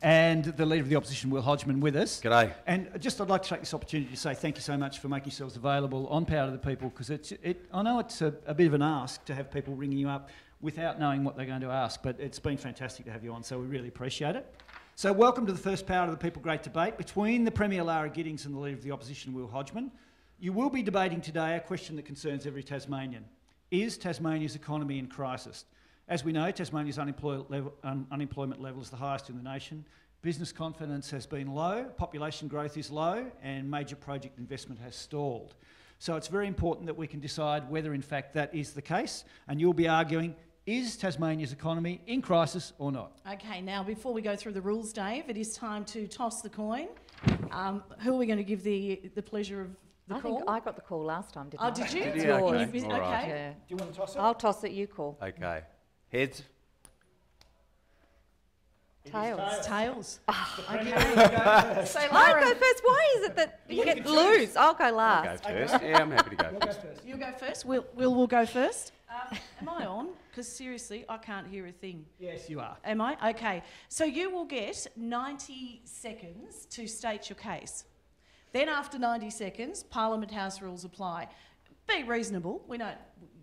and the Leader of the Opposition, Will Hodgman, with us. G'day. And I'd like to take this opportunity to say thank you so much for making yourselves available on Power to the People, because I know it's a bit of an ask to have people ringing you up without knowing what they're going to ask, but it's been fantastic to have you on, so we really appreciate it. So welcome to the first Power to the People Great Debate between the Premier Lara Giddings and the Leader of the Opposition, Will Hodgman. You will be debating today a question that concerns every Tasmanian. Is Tasmania's economy in crisis? As we know, Tasmania's unemployment level is the highest in the nation. Business confidence has been low, population growth is low, and major project investment has stalled. So it's very important that we can decide whether in fact that is the case, and you'll be arguing, is Tasmania's economy in crisis or not? Okay, now before we go through the rules, Dave, it is time to toss the coin. Who are we going to give the pleasure of I think I got the call last time, didn't I? Oh, did you? Did you? Okay. Okay. All right. Yeah. Do you want to toss it? I'll toss it, you call. Okay. Heads? Tails. Tails. Okay. So I'll Lara, go first. Why is it that you get to lose? I'll go I'll last. go first. Yeah, I'm happy to go first. you go first. We'll go first. Am I on? Because seriously, I can't hear a thing. Yes, you are. Am I? Okay. So you will get 90 seconds to state your case. Then after 90 seconds, Parliament House rules apply. Be reasonable. We know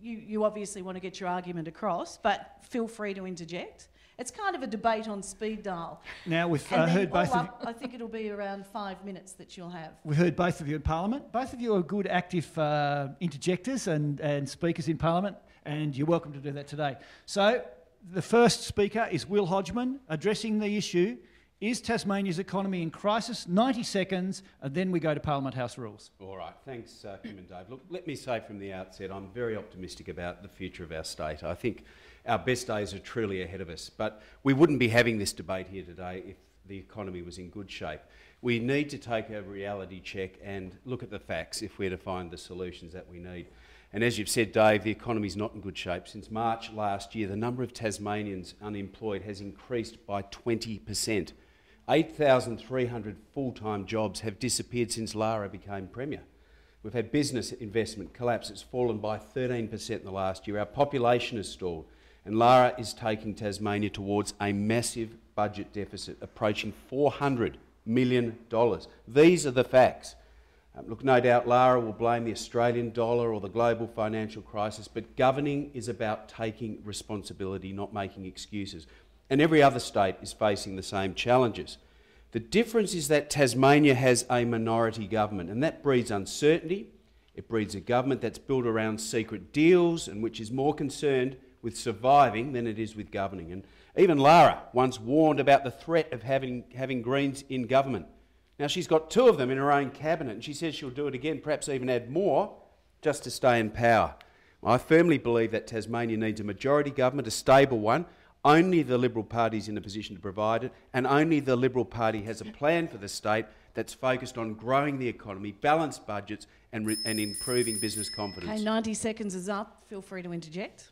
you obviously want to get your argument across, but feel free to interject. It's kind of a debate on speed dial. Now we've And then heard both all of you. up, I think it'll be around 5 minutes that you'll have. We've heard both of you in Parliament. Both of you are good, active interjectors and speakers in Parliament, and you're welcome to do that today. So the first speaker is Will Hodgman, addressing the issue, is Tasmania's economy in crisis? 90 seconds, and then we go to Parliament House rules. All right. Thanks, Kim and Dave. Look, let me say from the outset, I'm very optimistic about the future of our state. I think our best days are truly ahead of us, but we wouldn't be having this debate here today if the economy was in good shape. We need to take a reality check and look at the facts if we're to find the solutions that we need. And as you've said, Dave, the economy's not in good shape. Since March last year, the number of Tasmanians unemployed has increased by 20%. 8,300 full-time jobs have disappeared since Lara became Premier. We've had business investment collapse. It's fallen by 13% in the last year. Our population has stalled. And Lara is taking Tasmania towards a massive budget deficit, approaching $400 million. These are the facts. Look, no doubt Lara will blame the Australian dollar or the global financial crisis, but governing is about taking responsibility, not making excuses. And every other state is facing the same challenges. The difference is that Tasmania has a minority government, and that breeds uncertainty. It breeds a government that's built around secret deals and which is more concerned with surviving than it is with governing. And even Lara once warned about the threat of having Greens in government. Now she's got 2 of them in her own cabinet, and she says she'll do it again, perhaps even add more, just to stay in power. I firmly believe that Tasmania needs a majority government, a stable one. Only the Liberal Party is in a position to provide it, and only the Liberal Party has a plan for the state that's focused on growing the economy, balanced budgets and improving business confidence. Okay, 90 seconds is up. Feel free to interject.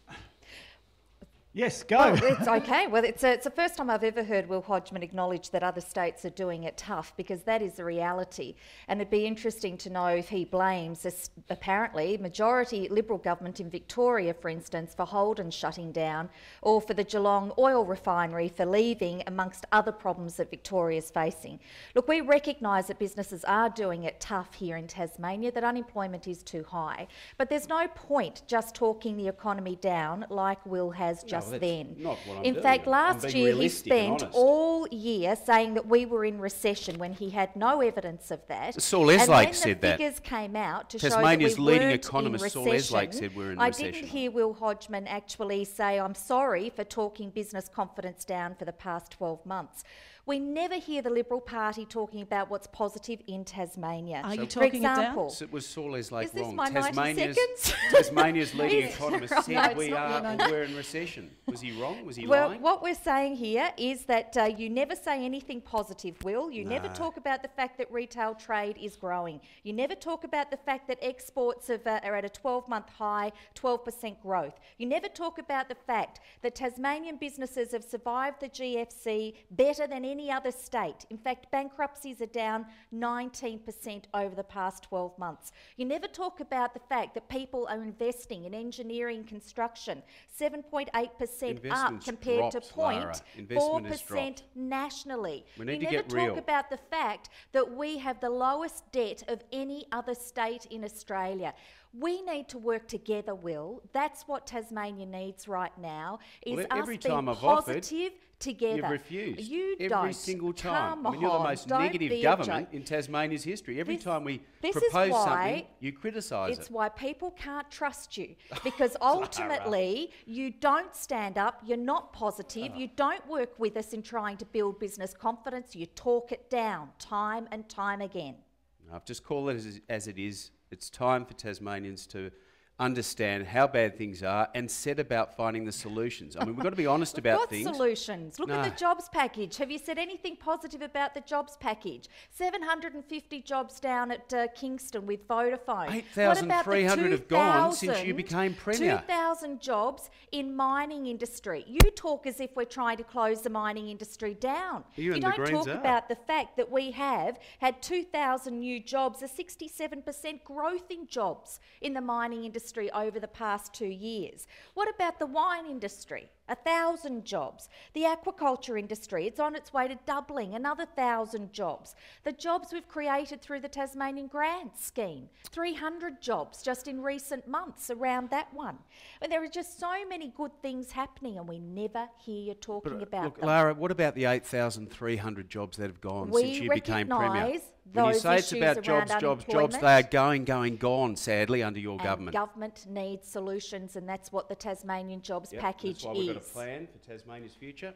Yes, go. Well, it's okay. Well, it's the first time I've ever heard Will Hodgman acknowledge that other states are doing it tough, because that is the reality. And it'd be interesting to know if he blames this, apparently, majority Liberal government in Victoria, for instance, for Holden shutting down, or for the Geelong oil refinery for leaving, amongst other problems that Victoria is facing. Look, we recognise that businesses are doing it tough here in Tasmania, that unemployment is too high. But there's no point just talking the economy down like Will has just then. In fact, last year he spent all year saying that we were in recession when he had no evidence of that. Saul Eslake And said then that. the figures came out to Tasmania's show that we leading weren't economist, in Saul recession. Eslake, said we're in I recession. didn't hear Will Hodgman actually say, I'm sorry for talking business confidence down for the past 12 months. We never hear the Liberal Party talking about what's positive in Tasmania. Are you talking it down? So was Saul Eslake Is this wrong? my 90 seconds? Tasmania's leading Is it economist right? said No, it's not. we're in recession. Was he wrong? Was he Well, lying? what we're saying here is that you never say anything positive, Will. You never talk about the fact that retail trade is growing. You never talk about the fact that exports are at a 12-month high, 12% growth. You never talk about the fact that Tasmanian businesses have survived the GFC better than any other state. In fact, bankruptcies are down 19% over the past 12 months. You never talk about the fact that people are investing in engineering construction. 7.8% 4% up Investment's compared drops, to Lara. Investment has 0.4% dropped. nationally. We need you to never get talk real. about the fact that we have the lowest debt of any other state in Australia. We need to work together, Will. That's what Tasmania needs right now, is Well, us every being time I've offered, positive together. You've refused. You every don't. single time. Come I mean, you're the on, most don't negative be a government joke. in Tasmania's history. Every This- time we this is propose why something, you criticise It's it. why people can't trust you, because ultimately you don't stand up, you're not positive, you don't work with us in trying to build business confidence, you talk it down time and time again. I've just called it as it is. It's time for Tasmanians to understand how bad things are and set about finding the solutions. I mean, we've got to be honest about What things. solutions? Look No. at the jobs package. Have you said anything positive about the jobs package? 750 jobs down at Kingston with Vodafone. 8,300 have gone since you became Premier. 2,000 jobs in mining industry. You talk as if we're trying to close the mining industry down. You and the don't Greens talk are. about the fact that we have had 2,000 new jobs, a 67% growth in jobs in the mining industry over the past 2 years. What about the wine industry? 1,000 jobs. The aquaculture industry, it's on its way to doubling, another 1,000 jobs. The jobs we've created through the Tasmanian Grant Scheme, 300 jobs just in recent months around that one. And there are just so many good things happening and we never hear you talking about Look, them. Lara, what about the 8,300 jobs that have gone We since you became Premier? recognise When you those say it's issues about jobs, around jobs, jobs, unemployment. they are gone, sadly, under your And government. government needs solutions, and that's what the Tasmanian Jobs Yep, Package that's why we've got a is. plan for Tasmania's future,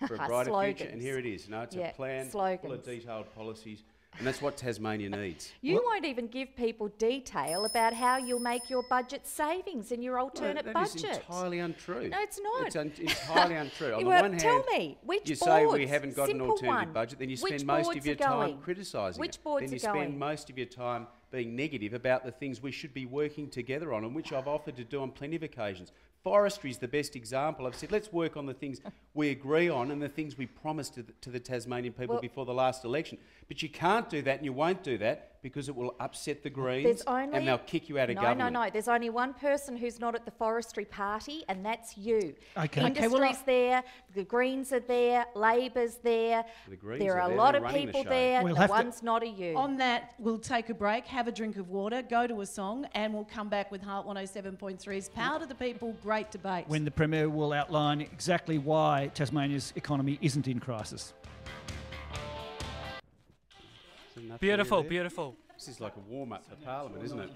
for a brighter future, and Slogans. here it is. No, it's Yeah, a plan full slogans. of detailed policies, and that's what Tasmania needs. You won't even give people detail about how you'll make your budget savings in your alternate That budget. is entirely untrue. No, it's not. It's entirely untrue. On the Well, one tell hand, me, which you say we boards? haven't got an Simple alternative one. budget, then you Which spend most boards of your are time going? criticising Which it. boards Then are you spend going? most of your time being negative about the things we should be working together on, and which I've offered to do on plenty of occasions. Forestry is the best example. I've said, let's work on the things we agree on and the things we promised to the Tasmanian people Well- before the last election. But you can't do that and you won't do that because it will upset the Greens There's only, and they'll kick you out of no, government. No. There's only one person who's not at the forestry party, and that's you. Okay. Industry's there, the Greens are there, Labor's there. The Greens there are are a there, lot they're of running the people show. there. We'll the have to- one's not a you. On that, we'll take a break, have a drink of water, go to a song, and we'll come back with Heart 107.3's Power to the People, great debate. When the Premier will outline exactly why Tasmania's economy isn't in crisis. Is there enough for you Beautiful, there? beautiful. This is like a warm-up for Parliament, isn't it?